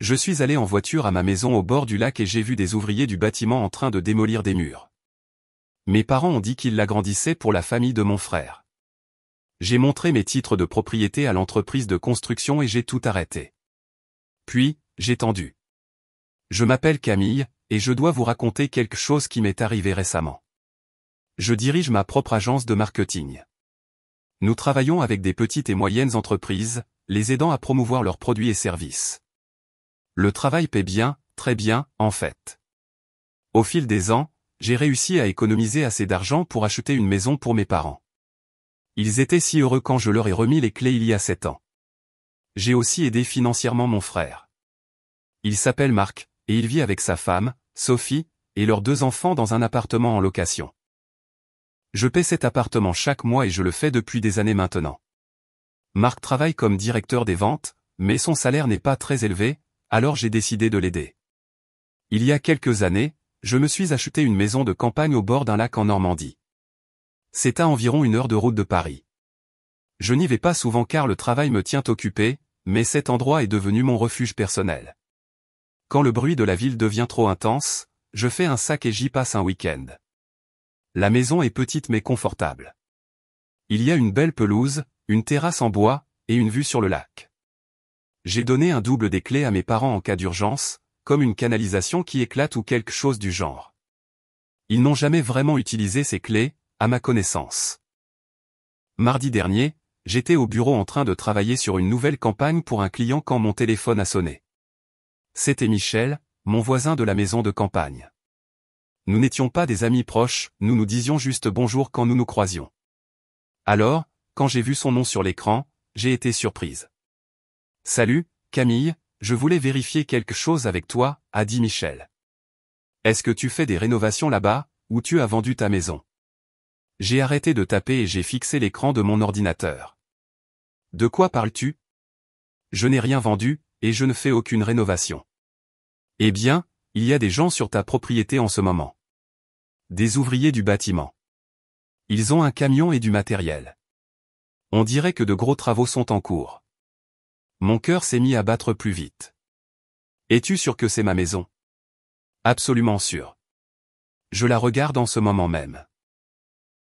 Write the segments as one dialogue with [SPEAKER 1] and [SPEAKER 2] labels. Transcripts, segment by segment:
[SPEAKER 1] Je suis allé en voiture à ma maison au bord du lac et j'ai vu des ouvriers du bâtiment en train de démolir des murs. Mes parents ont dit qu'ils l'agrandissaient pour la famille de mon frère. J'ai montré mes titres de propriété à l'entreprise de construction et j'ai tout arrêté. Puis, j'ai tendu. Je m'appelle Camille, et je dois vous raconter quelque chose qui m'est arrivé récemment. Je dirige ma propre agence de marketing. Nous travaillons avec des petites et moyennes entreprises, les aidant à promouvoir leurs produits et services. Le travail paie bien, très bien, en fait. Au fil des ans, j'ai réussi à économiser assez d'argent pour acheter une maison pour mes parents. Ils étaient si heureux quand je leur ai remis les clés il y a 7 ans. J'ai aussi aidé financièrement mon frère. Il s'appelle Marc, et il vit avec sa femme, Sophie, et leurs 2 enfants dans un appartement en location. Je paie cet appartement chaque mois et je le fais depuis des années maintenant. Marc travaille comme directeur des ventes, mais son salaire n'est pas très élevé, alors j'ai décidé de l'aider. Il y a quelques années, je me suis acheté une maison de campagne au bord d'un lac en Normandie. C'est à environ 1 heure de route de Paris. Je n'y vais pas souvent car le travail me tient occupé, mais cet endroit est devenu mon refuge personnel. Quand le bruit de la ville devient trop intense, je fais un sac et j'y passe un week-end. La maison est petite mais confortable. Il y a une belle pelouse, une terrasse en bois, et une vue sur le lac. J'ai donné un double des clés à mes parents en cas d'urgence, comme une canalisation qui éclate ou quelque chose du genre. Ils n'ont jamais vraiment utilisé ces clés, à ma connaissance. Mardi dernier, j'étais au bureau en train de travailler sur une nouvelle campagne pour un client quand mon téléphone a sonné. C'était Michel, mon voisin de la maison de campagne. Nous n'étions pas des amis proches, nous nous disions juste bonjour quand nous nous croisions. Alors, quand j'ai vu son nom sur l'écran, j'ai été surprise. « Salut, Camille, je voulais vérifier quelque chose avec toi », a dit Michel. « Est-ce que tu fais des rénovations là-bas, ou tu as vendu ta maison ?» J'ai arrêté de taper et j'ai fixé l'écran de mon ordinateur. « De quoi parles-tu ? Je n'ai rien vendu, et je ne fais aucune rénovation. » Eh bien, il y a des gens sur ta propriété en ce moment. Des ouvriers du bâtiment. Ils ont un camion et du matériel. On dirait que de gros travaux sont en cours. Mon cœur s'est mis à battre plus vite. Es-tu sûr que c'est ma maison ? Absolument sûr. Je la regarde en ce moment même.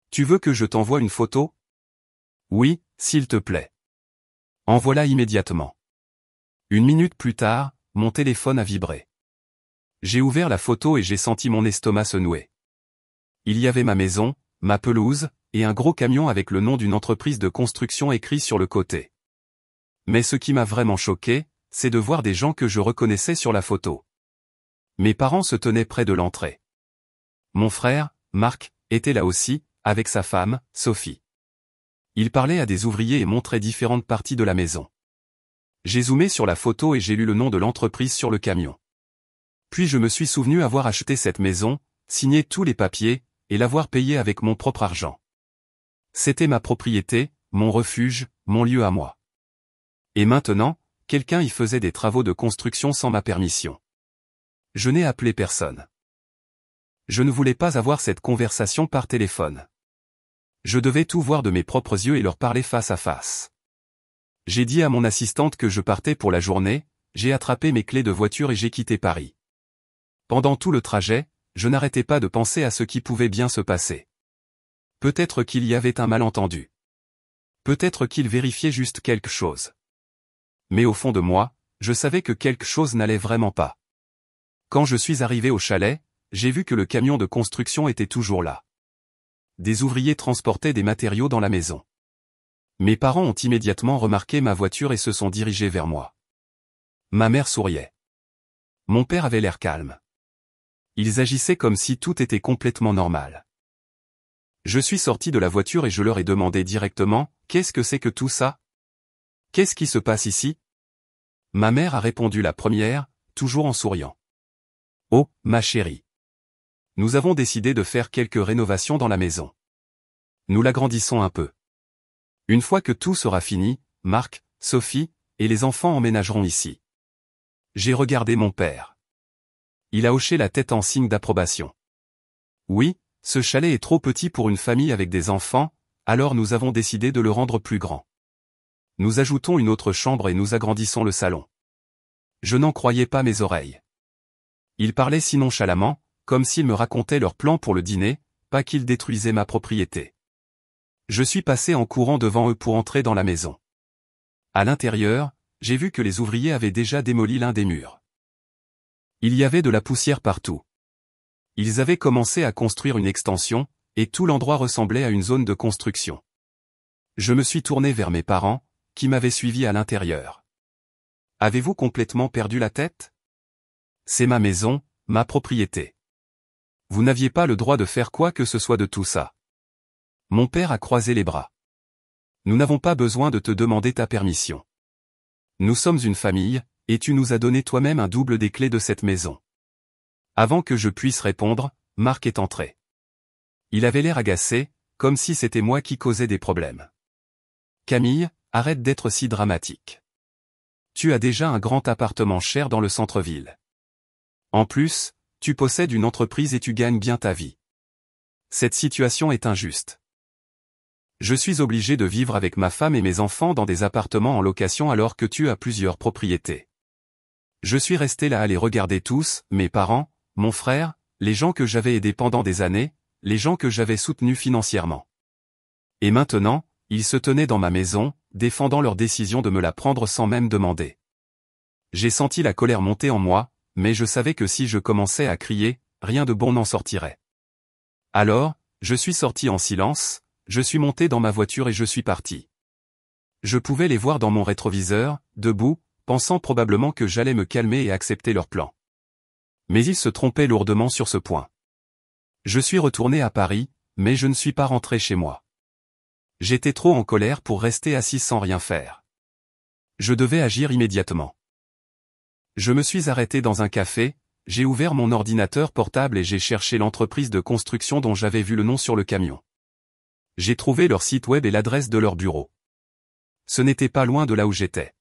[SPEAKER 1] Tu veux que je t'envoie une photo ? Oui, s'il te plaît. Envoie-la immédiatement. 1 minute plus tard, mon téléphone a vibré. J'ai ouvert la photo et j'ai senti mon estomac se nouer. Il y avait ma maison, ma pelouse, et un gros camion avec le nom d'une entreprise de construction écrit sur le côté. Mais ce qui m'a vraiment choqué, c'est de voir des gens que je reconnaissais sur la photo. Mes parents se tenaient près de l'entrée. Mon frère, Marc, était là aussi, avec sa femme, Sophie. Il parlait à des ouvriers et montrait différentes parties de la maison. J'ai zoomé sur la photo et j'ai lu le nom de l'entreprise sur le camion. Puis je me suis souvenu avoir acheté cette maison, signé tous les papiers, et l'avoir payée avec mon propre argent. C'était ma propriété, mon refuge, mon lieu à moi. Et maintenant, quelqu'un y faisait des travaux de construction sans ma permission. Je n'ai appelé personne. Je ne voulais pas avoir cette conversation par téléphone. Je devais tout voir de mes propres yeux et leur parler face à face. J'ai dit à mon assistante que je partais pour la journée, j'ai attrapé mes clés de voiture et j'ai quitté Paris. Pendant tout le trajet, je n'arrêtais pas de penser à ce qui pouvait bien se passer. Peut-être qu'il y avait un malentendu. Peut-être qu'il vérifiait juste quelque chose. Mais au fond de moi, je savais que quelque chose n'allait vraiment pas. Quand je suis arrivé au chalet, j'ai vu que le camion de construction était toujours là. Des ouvriers transportaient des matériaux dans la maison. Mes parents ont immédiatement remarqué ma voiture et se sont dirigés vers moi. Ma mère souriait. Mon père avait l'air calme. Ils agissaient comme si tout était complètement normal. Je suis sorti de la voiture et je leur ai demandé directement, « Qu'est-ce que c'est que tout ça ? Qu'est-ce qui se passe ici ?» Ma mère a répondu la première, toujours en souriant. « Oh, ma chérie. Nous avons décidé de faire quelques rénovations dans la maison. Nous l'agrandissons un peu. Une fois que tout sera fini, Marc, Sophie, et les enfants emménageront ici. » J'ai regardé mon père. Il a hoché la tête en signe d'approbation. Oui, ce chalet est trop petit pour une famille avec des enfants, alors nous avons décidé de le rendre plus grand. Nous ajoutons une autre chambre et nous agrandissons le salon. Je n'en croyais pas mes oreilles. Ils parlaient si nonchalamment, comme s'ils me racontaient leur plan pour le dîner, pas qu'ils détruisaient ma propriété. Je suis passé en courant devant eux pour entrer dans la maison. À l'intérieur, j'ai vu que les ouvriers avaient déjà démoli l'un des murs. Il y avait de la poussière partout. Ils avaient commencé à construire une extension, et tout l'endroit ressemblait à une zone de construction. Je me suis tourné vers mes parents, qui m'avaient suivi à l'intérieur. Avez-vous complètement perdu la tête? C'est ma maison, ma propriété. Vous n'aviez pas le droit de faire quoi que ce soit de tout ça. Mon père a croisé les bras. Nous n'avons pas besoin de te demander ta permission. Nous sommes une famille, et tu nous as donné toi-même un double des clés de cette maison. Avant que je puisse répondre, Marc est entré. Il avait l'air agacé, comme si c'était moi qui causais des problèmes. Camille, arrête d'être si dramatique. Tu as déjà un grand appartement cher dans le centre-ville. En plus, tu possèdes une entreprise et tu gagnes bien ta vie. Cette situation est injuste. Je suis obligé de vivre avec ma femme et mes enfants dans des appartements en location alors que tu as plusieurs propriétés. Je suis resté là à les regarder tous, mes parents, mon frère, les gens que j'avais aidés pendant des années, les gens que j'avais soutenus financièrement. Et maintenant, ils se tenaient dans ma maison, défendant leur décision de me la prendre sans même demander. J'ai senti la colère monter en moi, mais je savais que si je commençais à crier, rien de bon n'en sortirait. Alors, je suis sorti en silence, je suis monté dans ma voiture et je suis parti. Je pouvais les voir dans mon rétroviseur, debout, pensant probablement que j'allais me calmer et accepter leur plan. Mais ils se trompaient lourdement sur ce point. Je suis retourné à Paris, mais je ne suis pas rentré chez moi. J'étais trop en colère pour rester assis sans rien faire. Je devais agir immédiatement. Je me suis arrêté dans un café, j'ai ouvert mon ordinateur portable et j'ai cherché l'entreprise de construction dont j'avais vu le nom sur le camion. J'ai trouvé leur site web et l'adresse de leur bureau. Ce n'était pas loin de là où j'étais.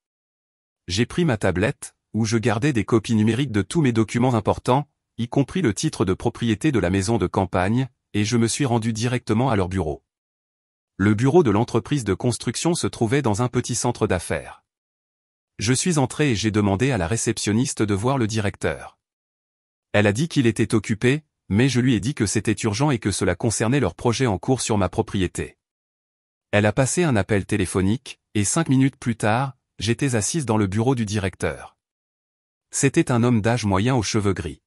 [SPEAKER 1] J'ai pris ma tablette, où je gardais des copies numériques de tous mes documents importants, y compris le titre de propriété de la maison de campagne, et je me suis rendu directement à leur bureau. Le bureau de l'entreprise de construction se trouvait dans un petit centre d'affaires. Je suis entré et j'ai demandé à la réceptionniste de voir le directeur. Elle a dit qu'il était occupé, mais je lui ai dit que c'était urgent et que cela concernait leur projet en cours sur ma propriété. Elle a passé un appel téléphonique, et 5 minutes plus tard, j'étais assise dans le bureau du directeur. C'était un homme d'âge moyen aux cheveux gris.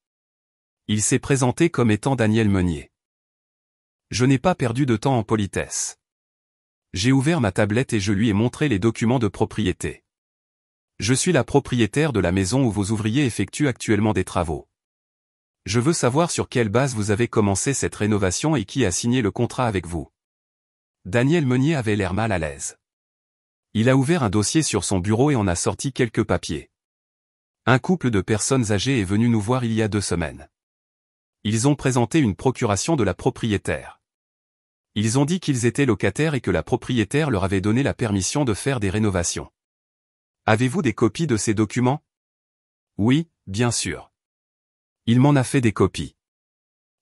[SPEAKER 1] Il s'est présenté comme étant Daniel Meunier. Je n'ai pas perdu de temps en politesse. J'ai ouvert ma tablette et je lui ai montré les documents de propriété. Je suis la propriétaire de la maison où vos ouvriers effectuent actuellement des travaux. Je veux savoir sur quelle base vous avez commencé cette rénovation et qui a signé le contrat avec vous. Daniel Meunier avait l'air mal à l'aise. Il a ouvert un dossier sur son bureau et en a sorti quelques papiers. Un couple de personnes âgées est venu nous voir il y a 2 semaines. Ils ont présenté une procuration de la propriétaire. Ils ont dit qu'ils étaient locataires et que la propriétaire leur avait donné la permission de faire des rénovations. Avez-vous des copies de ces documents? Oui, bien sûr. Il m'en a fait des copies.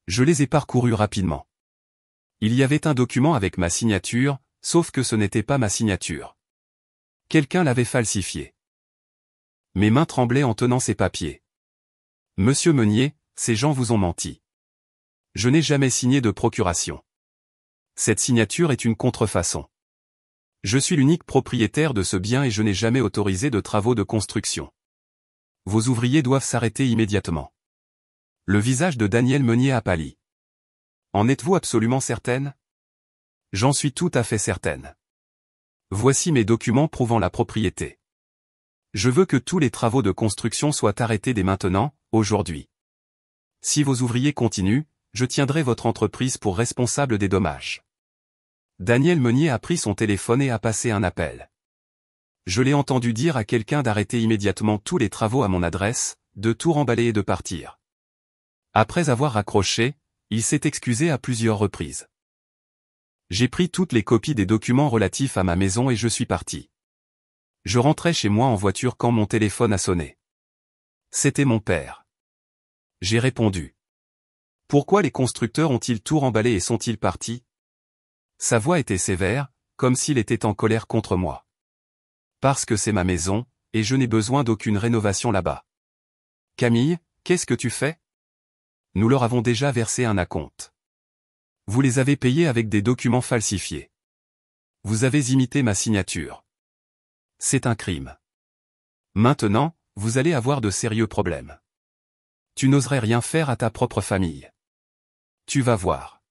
[SPEAKER 1] Je les ai parcourus rapidement. Il y avait un document avec ma signature, sauf que ce n'était pas ma signature. Quelqu'un l'avait falsifié. Mes mains tremblaient en tenant ces papiers. Monsieur Meunier, ces gens vous ont menti. Je n'ai jamais signé de procuration. Cette signature est une contrefaçon. Je suis l'unique propriétaire de ce bien et je n'ai jamais autorisé de travaux de construction. Vos ouvriers doivent s'arrêter immédiatement. Le visage de Daniel Meunier a pâli. En êtes-vous absolument certaine? J'en suis tout à fait certaine. Voici mes documents prouvant la propriété. Je veux que tous les travaux de construction soient arrêtés dès maintenant, aujourd'hui. Si vos ouvriers continuent, je tiendrai votre entreprise pour responsable des dommages. Daniel Meunier a pris son téléphone et a passé un appel. Je l'ai entendu dire à quelqu'un d'arrêter immédiatement tous les travaux à mon adresse, de tout remballer et de partir. Après avoir raccroché, il s'est excusé à plusieurs reprises. J'ai pris toutes les copies des documents relatifs à ma maison et je suis parti. Je rentrais chez moi en voiture quand mon téléphone a sonné. C'était mon père. J'ai répondu. Pourquoi les constructeurs ont-ils tout remballé et sont-ils partis? Sa voix était sévère, comme s'il était en colère contre moi. Parce que c'est ma maison, et je n'ai besoin d'aucune rénovation là-bas. Camille, qu'est-ce que tu fais? Nous leur avons déjà versé un acompte. Vous les avez payés avec des documents falsifiés. Vous avez imité ma signature. C'est un crime. Maintenant, vous allez avoir de sérieux problèmes. Tu n'oserais rien faire à ta propre famille. Tu vas voir.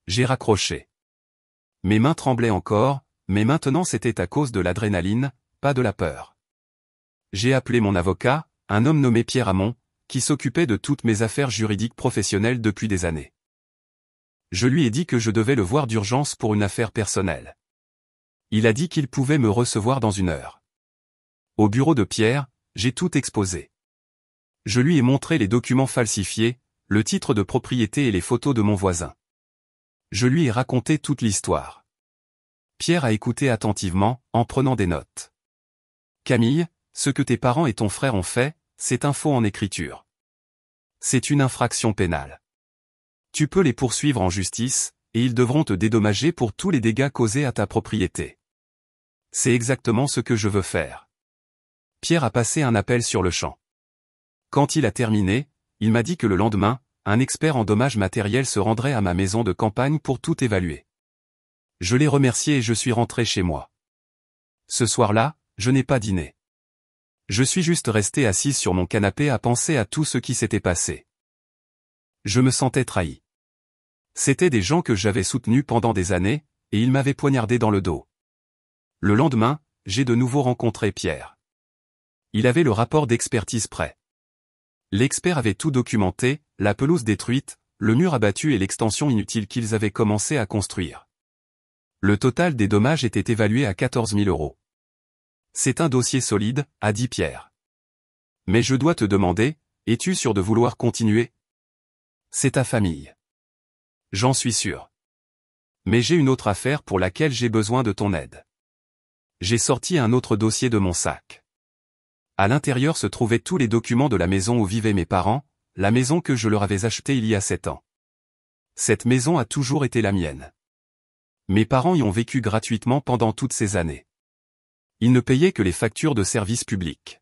[SPEAKER 1] J'ai raccroché. Mes mains tremblaient encore, mais maintenant c'était à cause de l'adrénaline, pas de la peur. J'ai appelé mon avocat, un homme nommé Pierre Hamon, qui s'occupait de toutes mes affaires juridiques professionnelles depuis des années. Je lui ai dit que je devais le voir d'urgence pour une affaire personnelle. Il a dit qu'il pouvait me recevoir dans 1 heure. Au bureau de Pierre, j'ai tout exposé. Je lui ai montré les documents falsifiés, le titre de propriété et les photos de mon voisin. Je lui ai raconté toute l'histoire. Pierre a écouté attentivement, en prenant des notes. Camille, ce que tes parents et ton frère ont fait, c'est un faux en écriture. C'est une infraction pénale. Tu peux les poursuivre en justice, et ils devront te dédommager pour tous les dégâts causés à ta propriété. C'est exactement ce que je veux faire. Pierre a passé un appel sur le champ. Quand il a terminé, il m'a dit que le lendemain, un expert en dommages matériels se rendrait à ma maison de campagne pour tout évaluer. Je l'ai remercié et je suis rentré chez moi. Ce soir-là, je n'ai pas dîné. Je suis juste resté assis sur mon canapé à penser à tout ce qui s'était passé. Je me sentais trahi. C'étaient des gens que j'avais soutenus pendant des années, et ils m'avaient poignardé dans le dos. Le lendemain, j'ai de nouveau rencontré Pierre. Il avait le rapport d'expertise prêt. L'expert avait tout documenté, la pelouse détruite, le mur abattu et l'extension inutile qu'ils avaient commencé à construire. Le total des dommages était évalué à 14 000 €. C'est un dossier solide, a dit Pierre. Mais je dois te demander, es-tu sûr de vouloir continuer? C'est ta famille. J'en suis sûr. Mais j'ai une autre affaire pour laquelle j'ai besoin de ton aide. J'ai sorti un autre dossier de mon sac. À l'intérieur se trouvaient tous les documents de la maison où vivaient mes parents, la maison que je leur avais achetée il y a 7 ans. Cette maison a toujours été la mienne. Mes parents y ont vécu gratuitement pendant toutes ces années. Ils ne payaient que les factures de services publics.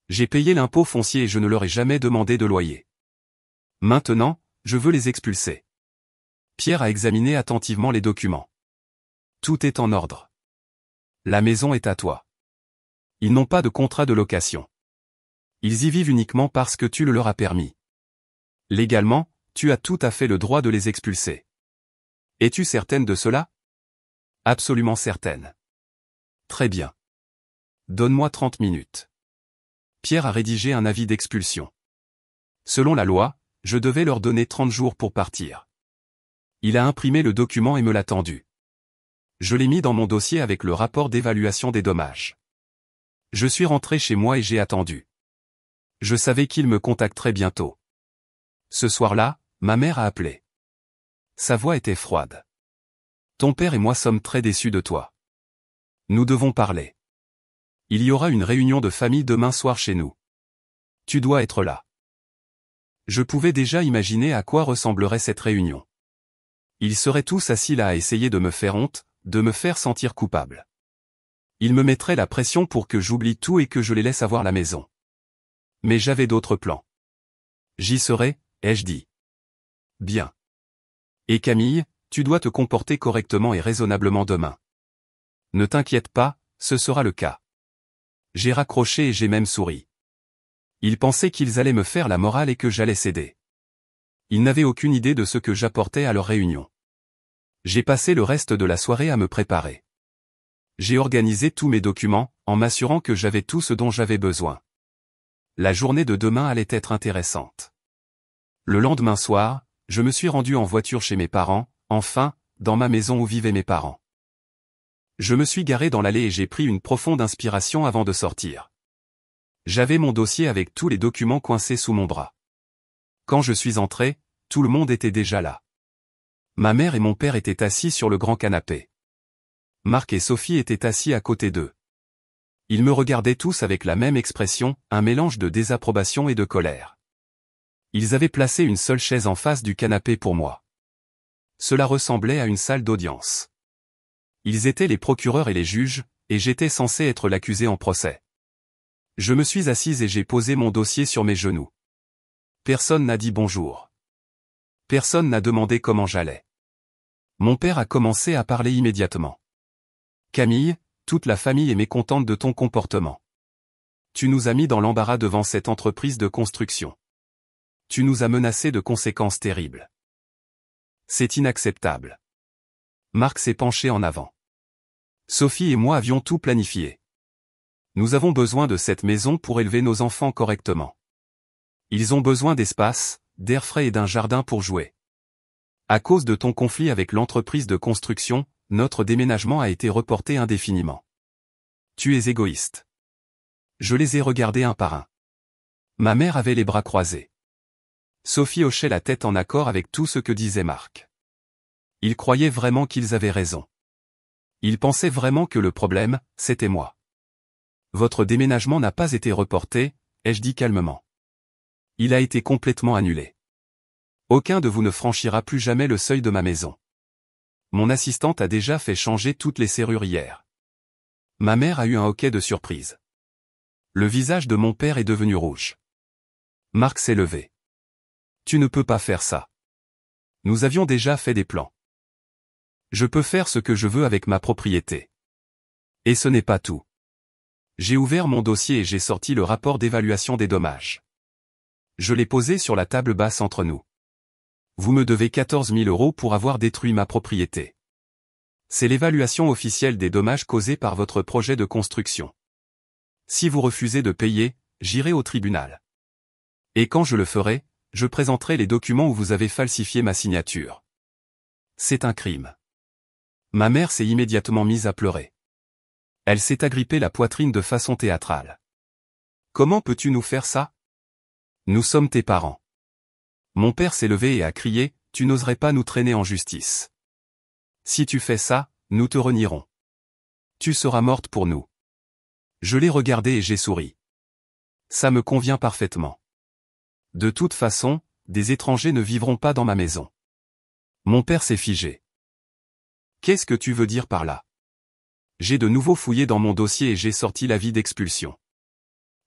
[SPEAKER 1] J'ai payé l'impôt foncier et je ne leur ai jamais demandé de loyer. Maintenant, je veux les expulser. Pierre a examiné attentivement les documents. Tout est en ordre. La maison est à toi. Ils n'ont pas de contrat de location. Ils y vivent uniquement parce que tu le leur as permis. Légalement, tu as tout à fait le droit de les expulser. Es-tu certaine de cela? Absolument certaine. Très bien. Donne-moi 30 minutes. Pierre a rédigé un avis d'expulsion. Selon la loi, je devais leur donner 30 jours pour partir. Il a imprimé le document et me l'a tendu. Je l'ai mis dans mon dossier avec le rapport d'évaluation des dommages. Je suis rentré chez moi et j'ai attendu. Je savais qu'il me contacterait bientôt. Ce soir-là, ma mère a appelé. Sa voix était froide. Ton père et moi sommes très déçus de toi. Nous devons parler. Il y aura une réunion de famille demain soir chez nous. Tu dois être là. Je pouvais déjà imaginer à quoi ressemblerait cette réunion. Ils seraient tous assis là à essayer de me faire honte, de me faire sentir coupable. Ils me mettraient la pression pour que j'oublie tout et que je les laisse avoir la maison. Mais j'avais d'autres plans. J'y serai, ai-je dit. Bien. Et Camille, tu dois te comporter correctement et raisonnablement demain. Ne t'inquiète pas, ce sera le cas. J'ai raccroché et j'ai même souri. Ils pensaient qu'ils allaient me faire la morale et que j'allais céder. Ils n'avaient aucune idée de ce que j'apportais à leur réunion. J'ai passé le reste de la soirée à me préparer. J'ai organisé tous mes documents, en m'assurant que j'avais tout ce dont j'avais besoin. La journée de demain allait être intéressante. Le lendemain soir, je me suis rendu en voiture chez mes parents, enfin, dans ma maison où vivaient mes parents. Je me suis garé dans l'allée et j'ai pris une profonde inspiration avant de sortir. J'avais mon dossier avec tous les documents coincés sous mon bras. Quand je suis entré, tout le monde était déjà là. Ma mère et mon père étaient assis sur le grand canapé. Marc et Sophie étaient assis à côté d'eux. Ils me regardaient tous avec la même expression, un mélange de désapprobation et de colère. Ils avaient placé une seule chaise en face du canapé pour moi. Cela ressemblait à une salle d'audience. Ils étaient les procureurs et les juges, et j'étais censé être l'accusé en procès. Je me suis assise et j'ai posé mon dossier sur mes genoux. Personne n'a dit bonjour. Personne n'a demandé comment j'allais. Mon père a commencé à parler immédiatement. Camille, toute la famille est mécontente de ton comportement. Tu nous as mis dans l'embarras devant cette entreprise de construction. Tu nous as menacés de conséquences terribles. C'est inacceptable. Marc s'est penché en avant. Sophie et moi avions tout planifié. Nous avons besoin de cette maison pour élever nos enfants correctement. Ils ont besoin d'espace, d'air frais et d'un jardin pour jouer. À cause de ton conflit avec l'entreprise de construction, notre déménagement a été reporté indéfiniment. Tu es égoïste. Je les ai regardés un par un. Ma mère avait les bras croisés. Sophie hochait la tête en accord avec tout ce que disait Marc. Ils croyaient vraiment qu'ils avaient raison. Ils pensaient vraiment que le problème, c'était moi. Votre déménagement n'a pas été reporté, ai-je dit calmement. Il a été complètement annulé. Aucun de vous ne franchira plus jamais le seuil de ma maison. Mon assistante a déjà fait changer toutes les serrures hier. Ma mère a eu un hoquet de surprise. Le visage de mon père est devenu rouge. Marc s'est levé. Tu ne peux pas faire ça. Nous avions déjà fait des plans. Je peux faire ce que je veux avec ma propriété. Et ce n'est pas tout. J'ai ouvert mon dossier et j'ai sorti le rapport d'évaluation des dommages. Je l'ai posé sur la table basse entre nous. Vous me devez 14 000 € pour avoir détruit ma propriété. C'est l'évaluation officielle des dommages causés par votre projet de construction. Si vous refusez de payer, j'irai au tribunal. Et quand je le ferai, je présenterai les documents où vous avez falsifié ma signature. C'est un crime. Ma mère s'est immédiatement mise à pleurer. Elle s'est agrippée la poitrine de façon théâtrale. Comment peux-tu nous faire ça? Nous sommes tes parents. Mon père s'est levé et a crié, tu n'oserais pas nous traîner en justice. Si tu fais ça, nous te renierons. Tu seras morte pour nous. Je l'ai regardé et j'ai souri. Ça me convient parfaitement. De toute façon, des étrangers ne vivront pas dans ma maison. Mon père s'est figé. Qu'est-ce que tu veux dire par là? J'ai de nouveau fouillé dans mon dossier et j'ai sorti l'avis d'expulsion.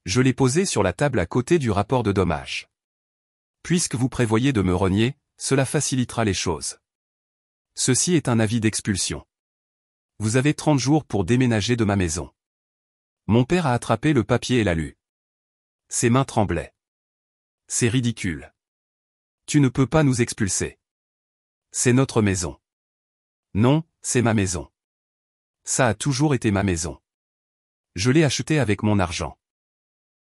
[SPEAKER 1] Je l'ai posé sur la table à côté du rapport de dommages. Puisque vous prévoyez de me renier, cela facilitera les choses. Ceci est un avis d'expulsion. Vous avez 30 jours pour déménager de ma maison. Mon père a attrapé le papier et l'a lu. Ses mains tremblaient. C'est ridicule. Tu ne peux pas nous expulser. C'est notre maison. Non, c'est ma maison. Ça a toujours été ma maison. Je l'ai achetée avec mon argent.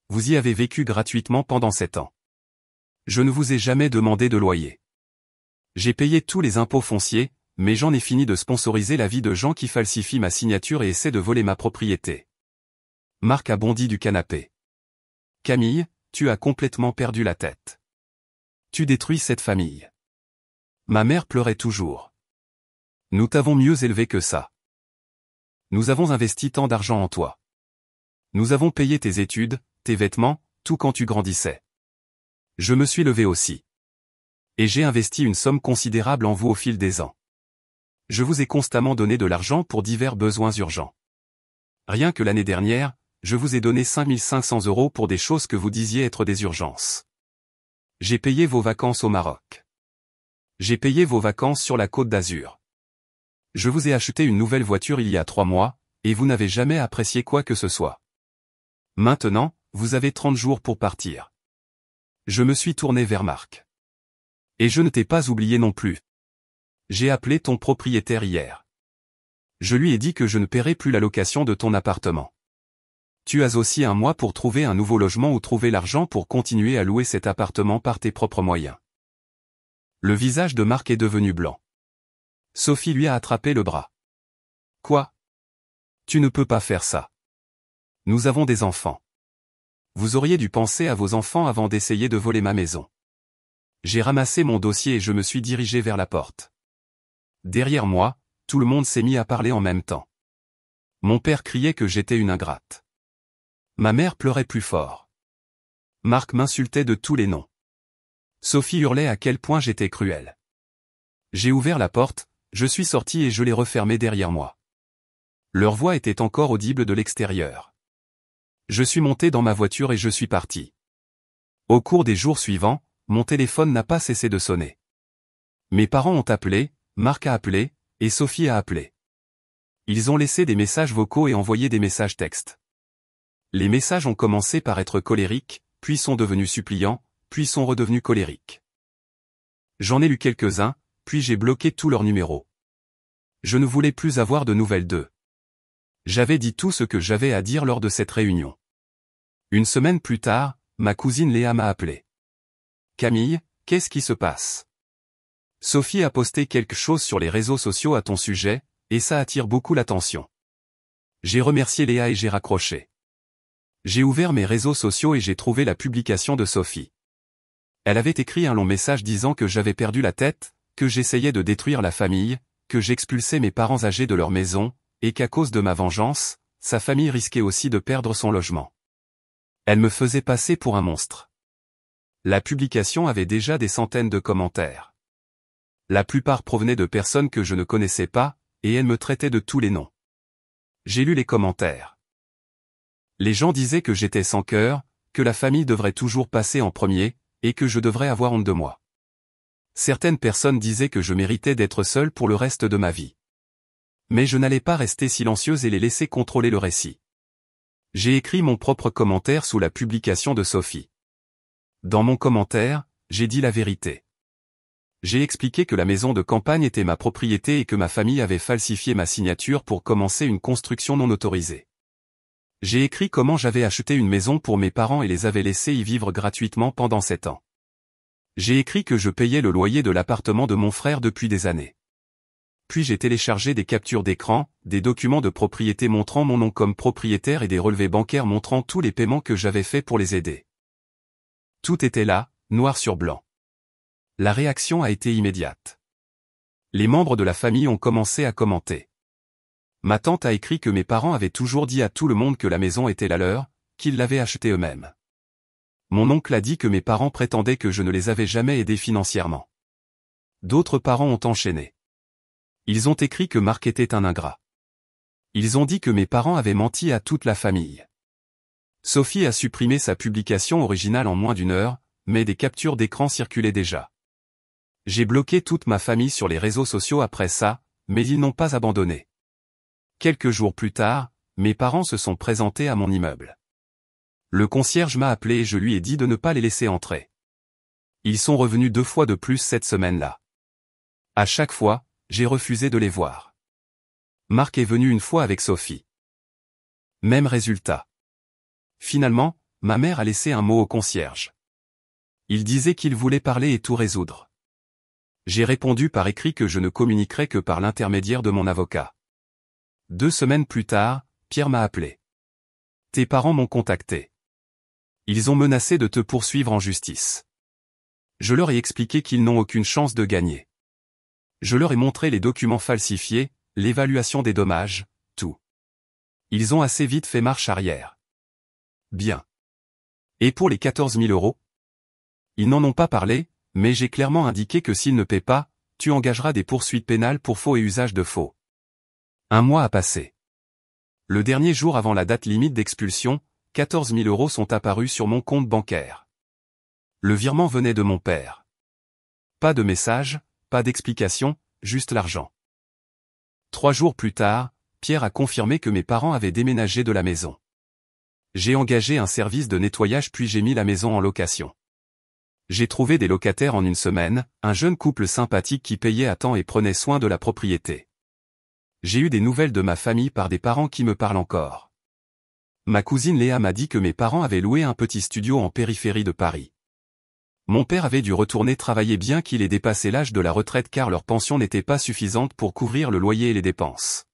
[SPEAKER 1] Vous y avez vécu gratuitement pendant 7 ans. Je ne vous ai jamais demandé de loyer. J'ai payé tous les impôts fonciers, mais j'en ai fini de sponsoriser la vie de gens qui falsifient ma signature et essaient de voler ma propriété. Marc a bondi du canapé. Camille, tu as complètement perdu la tête. Tu détruis cette famille. Ma mère pleurait toujours. Nous t'avons mieux élevé que ça. Nous avons investi tant d'argent en toi. Nous avons payé tes études, tes vêtements, tout quand tu grandissais. Je me suis levé aussi. Et j'ai investi une somme considérable en vous au fil des ans. Je vous ai constamment donné de l'argent pour divers besoins urgents. Rien que l'année dernière, je vous ai donné 5 500 € pour des choses que vous disiez être des urgences. J'ai payé vos vacances au Maroc. J'ai payé vos vacances sur la Côte d'Azur. Je vous ai acheté une nouvelle voiture il y a 3 mois, et vous n'avez jamais apprécié quoi que ce soit. Maintenant, vous avez 30 jours pour partir. Je me suis tourné vers Marc. Et je ne t'ai pas oublié non plus. J'ai appelé ton propriétaire hier. Je lui ai dit que je ne paierai plus la location de ton appartement. Tu as aussi 1 mois pour trouver un nouveau logement ou trouver l'argent pour continuer à louer cet appartement par tes propres moyens. Le visage de Marc est devenu blanc. Sophie lui a attrapé le bras. Quoi? Tu ne peux pas faire ça. Nous avons des enfants. Vous auriez dû penser à vos enfants avant d'essayer de voler ma maison. J'ai ramassé mon dossier et je me suis dirigé vers la porte. Derrière moi, tout le monde s'est mis à parler en même temps. Mon père criait que j'étais une ingrate. Ma mère pleurait plus fort. Marc m'insultait de tous les noms. Sophie hurlait à quel point j'étais cruel. J'ai ouvert la porte, je suis sorti et je l'ai refermée derrière moi. Leur voix était encore audible de l'extérieur. Je suis monté dans ma voiture et je suis parti. Au cours des jours suivants, mon téléphone n'a pas cessé de sonner. Mes parents ont appelé, Marc a appelé, et Sophie a appelé. Ils ont laissé des messages vocaux et envoyé des messages textes. Les messages ont commencé par être colériques, puis sont devenus suppliants, puis sont redevenus colériques. J'en ai lu quelques-uns, puis j'ai bloqué tous leurs numéros. Je ne voulais plus avoir de nouvelles d'eux. J'avais dit tout ce que j'avais à dire lors de cette réunion. Une semaine plus tard, ma cousine Léa m'a appelé. Camille, qu'est-ce qui se passe? Sophie a posté quelque chose sur les réseaux sociaux à ton sujet, et ça attire beaucoup l'attention. J'ai remercié Léa et j'ai raccroché. J'ai ouvert mes réseaux sociaux et j'ai trouvé la publication de Sophie. Elle avait écrit un long message disant que j'avais perdu la tête, que j'essayais de détruire la famille, que j'expulsais mes parents âgés de leur maison, et qu'à cause de ma vengeance, sa famille risquait aussi de perdre son logement. Elle me faisait passer pour un monstre. La publication avait déjà des centaines de commentaires. La plupart provenaient de personnes que je ne connaissais pas, et elle me traitait de tous les noms. J'ai lu les commentaires. Les gens disaient que j'étais sans cœur, que la famille devrait toujours passer en premier, et que je devrais avoir honte de moi. Certaines personnes disaient que je méritais d'être seul pour le reste de ma vie. Mais je n'allais pas rester silencieuse et les laisser contrôler le récit. J'ai écrit mon propre commentaire sous la publication de Sophie. Dans mon commentaire, j'ai dit la vérité. J'ai expliqué que la maison de campagne était ma propriété et que ma famille avait falsifié ma signature pour commencer une construction non autorisée. J'ai écrit comment j'avais acheté une maison pour mes parents et les avais laissés y vivre gratuitement pendant 7 ans. J'ai écrit que je payais le loyer de l'appartement de mon frère depuis des années. Puis j'ai téléchargé des captures d'écran, des documents de propriété montrant mon nom comme propriétaire et des relevés bancaires montrant tous les paiements que j'avais faits pour les aider. Tout était là, noir sur blanc. La réaction a été immédiate. Les membres de la famille ont commencé à commenter. Ma tante a écrit que mes parents avaient toujours dit à tout le monde que la maison était la leur, qu'ils l'avaient achetée eux-mêmes. Mon oncle a dit que mes parents prétendaient que je ne les avais jamais aidés financièrement. D'autres parents ont enchaîné. Ils ont écrit que Marc était un ingrat. Ils ont dit que mes parents avaient menti à toute la famille. Sophie a supprimé sa publication originale en moins d'1 heure, mais des captures d'écran circulaient déjà. J'ai bloqué toute ma famille sur les réseaux sociaux après ça, mais ils n'ont pas abandonné. Quelques jours plus tard, mes parents se sont présentés à mon immeuble. Le concierge m'a appelé et je lui ai dit de ne pas les laisser entrer. Ils sont revenus 2 fois de plus cette semaine-là. À chaque fois, j'ai refusé de les voir. Marc est venu une fois avec Sophie. Même résultat. Finalement, ma mère a laissé un mot au concierge. Il disait qu'il voulait parler et tout résoudre. J'ai répondu par écrit que je ne communiquerais que par l'intermédiaire de mon avocat. 2 semaines plus tard, Pierre m'a appelé. Tes parents m'ont contacté. Ils ont menacé de te poursuivre en justice. Je leur ai expliqué qu'ils n'ont aucune chance de gagner. Je leur ai montré les documents falsifiés, l'évaluation des dommages, tout. Ils ont assez vite fait marche arrière. Bien. Et pour les 14 000 €? Ils n'en ont pas parlé, mais j'ai clairement indiqué que s'ils ne paient pas, tu engageras des poursuites pénales pour faux et usage de faux. 1 mois a passé. Le dernier jour avant la date limite d'expulsion, 14 000 € sont apparus sur mon compte bancaire. Le virement venait de mon père. Pas de message, pas d'explication, juste l'argent. 3 jours plus tard, Pierre a confirmé que mes parents avaient déménagé de la maison. J'ai engagé un service de nettoyage puis j'ai mis la maison en location. J'ai trouvé des locataires en 1 semaine, un jeune couple sympathique qui payait à temps et prenait soin de la propriété. J'ai eu des nouvelles de ma famille par des parents qui me parlent encore. Ma cousine Léa m'a dit que mes parents avaient loué un petit studio en périphérie de Paris. Mon père avait dû retourner travailler bien qu'il ait dépassé l'âge de la retraite car leur pension n'était pas suffisante pour couvrir le loyer et les dépenses.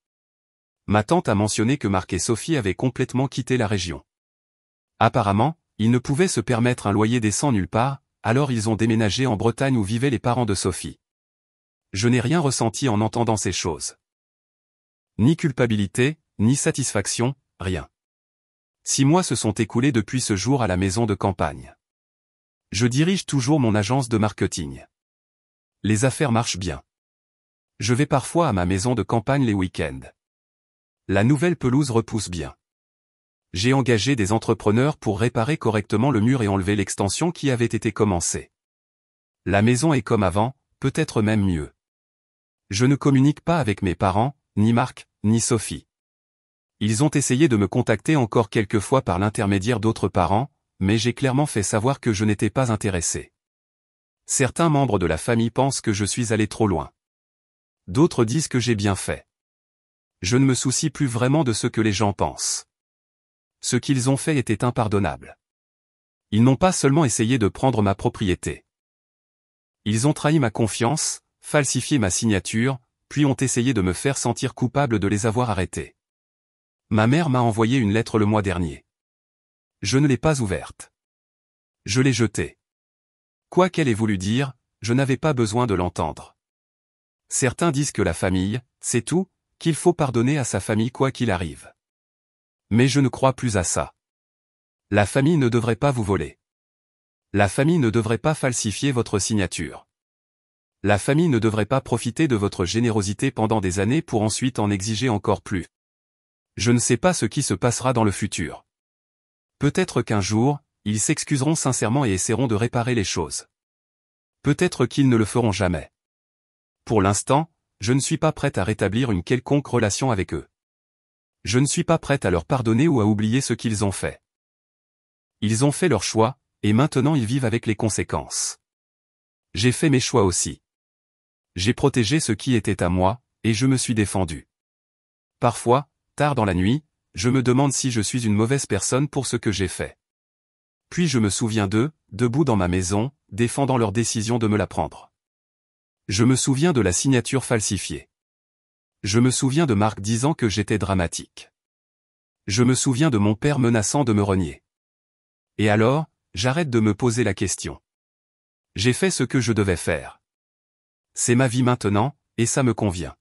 [SPEAKER 1] Ma tante a mentionné que Marc et Sophie avaient complètement quitté la région. Apparemment, ils ne pouvaient se permettre un loyer décent nulle part, alors ils ont déménagé en Bretagne où vivaient les parents de Sophie. Je n'ai rien ressenti en entendant ces choses. Ni culpabilité, ni satisfaction, rien. 6 mois se sont écoulés depuis ce jour à la maison de campagne. Je dirige toujours mon agence de marketing. Les affaires marchent bien. Je vais parfois à ma maison de campagne les week-ends. La nouvelle pelouse repousse bien. J'ai engagé des entrepreneurs pour réparer correctement le mur et enlever l'extension qui avait été commencée. La maison est comme avant, peut-être même mieux. Je ne communique pas avec mes parents, ni Marc, ni Sophie. Ils ont essayé de me contacter encore quelques fois par l'intermédiaire d'autres parents, mais j'ai clairement fait savoir que je n'étais pas intéressé. Certains membres de la famille pensent que je suis allé trop loin. D'autres disent que j'ai bien fait. Je ne me soucie plus vraiment de ce que les gens pensent. Ce qu'ils ont fait était impardonnable. Ils n'ont pas seulement essayé de prendre ma propriété. Ils ont trahi ma confiance, falsifié ma signature, puis ont essayé de me faire sentir coupable de les avoir arrêtés. Ma mère m'a envoyé une lettre le mois dernier. Je ne l'ai pas ouverte. Je l'ai jetée. Quoi qu'elle ait voulu dire, je n'avais pas besoin de l'entendre. Certains disent que la famille, c'est tout, qu'il faut pardonner à sa famille quoi qu'il arrive. Mais je ne crois plus à ça. La famille ne devrait pas vous voler. La famille ne devrait pas falsifier votre signature. La famille ne devrait pas profiter de votre générosité pendant des années pour ensuite en exiger encore plus. Je ne sais pas ce qui se passera dans le futur. Peut-être qu'un jour, ils s'excuseront sincèrement et essaieront de réparer les choses. Peut-être qu'ils ne le feront jamais. Pour l'instant, je ne suis pas prête à rétablir une quelconque relation avec eux. Je ne suis pas prête à leur pardonner ou à oublier ce qu'ils ont fait. Ils ont fait leur choix, et maintenant ils vivent avec les conséquences. J'ai fait mes choix aussi. J'ai protégé ce qui était à moi, et je me suis défendu. Parfois, tard dans la nuit, je me demande si je suis une mauvaise personne pour ce que j'ai fait. Puis je me souviens d'eux, debout dans ma maison, défendant leur décision de me la prendre. Je me souviens de la signature falsifiée. Je me souviens de Marc disant que j'étais dramatique. Je me souviens de mon père menaçant de me renier. Et alors, j'arrête de me poser la question. J'ai fait ce que je devais faire. C'est ma vie maintenant, et ça me convient.